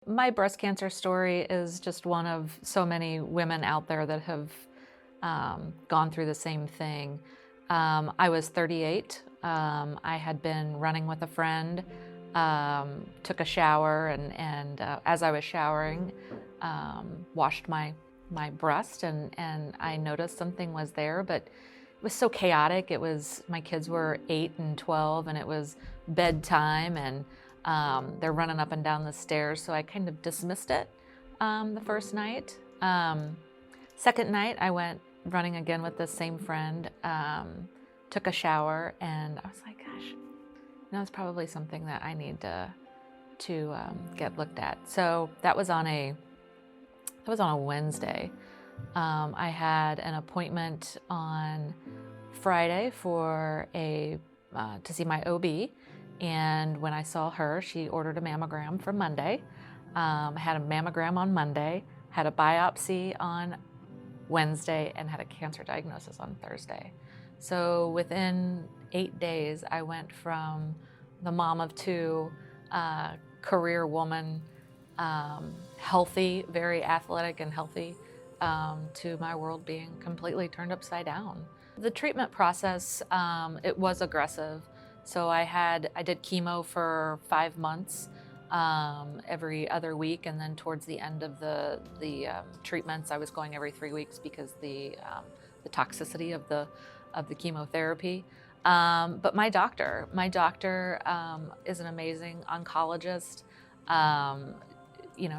My breast cancer story is just one of so many women out there that have gone through the same thing. I was 38. I had been running with a friend, took a shower, and as I was showering, washed my breast, and I noticed something was there, but it was so chaotic. It was my kids were 8 and 12, and it was bedtime, and they're running up and down the stairs, so I kind of dismissed it the first night. Second night, I went running again with this same friend, took a shower, and I was like, gosh, it's probably something that I need to get looked at. So that was on a Wednesday. I had an appointment on Friday for to see my OB, and when I saw her, she ordered a mammogram for Monday. I had a mammogram on Monday, had a biopsy on Wednesday, and had a cancer diagnosis on Thursday. So within 8 days, I went from the mom of two, career woman, healthy, very athletic and healthy, to my world being completely turned upside down. The treatment process, it was aggressive. So I did chemo for 5 months, every other week, and then towards the end of the treatments, I was going every 3 weeks because the toxicity of the chemotherapy. But my doctor is an amazing oncologist. Um,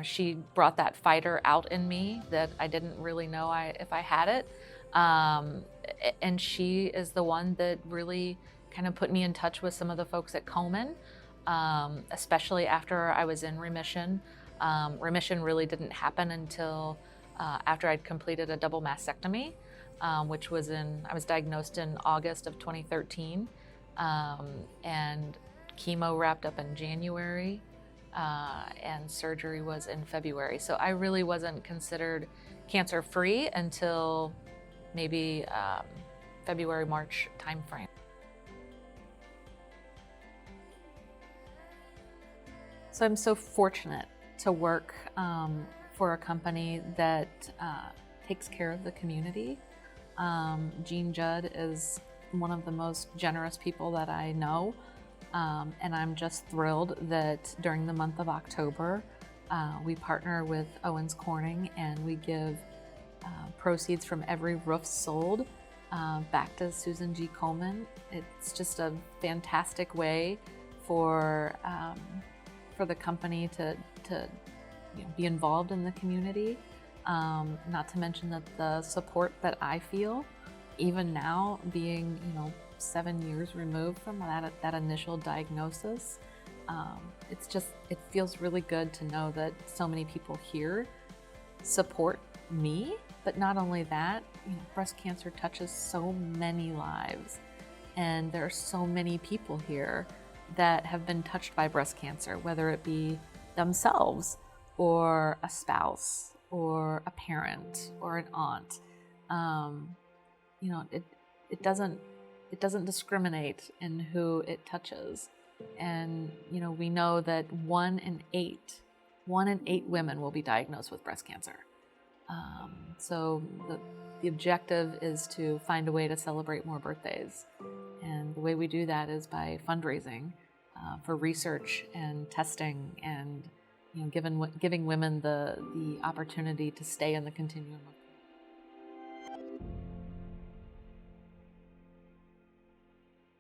she brought that fighter out in me that I didn't really know if I had it. And she is the one that really kind of put me in touch with some of the folks at Komen, especially after I was in remission. Remission really didn't happen until after I'd completed a double mastectomy, which I was diagnosed in August of 2013, and chemo wrapped up in January, and surgery was in February. So I really wasn't considered cancer-free until maybe February, March timeframe. So I'm so fortunate to work for a company that takes care of the community. Jean Judd is one of the most generous people that I know. And I'm just thrilled that during the month of October, we partner with Owens Corning, and we give proceeds from every roof sold back to Susan G. Komen. It's just a fantastic way for the company to be involved in the community. Not to mention that the support that I feel, even now being 7 years removed from that initial diagnosis, it feels really good to know that so many people here support me. But not only that, breast cancer touches so many lives, and there are so many people here that have been touched by breast cancer, whether it be themselves or a spouse or a parent or an aunt. It doesn't discriminate in who it touches. And, we know that 1 in 8 women will be diagnosed with breast cancer. So the objective is to find a way to celebrate more birthdays. And the way we do that is by fundraising for research and testing, and giving women the opportunity to stay in the continuum of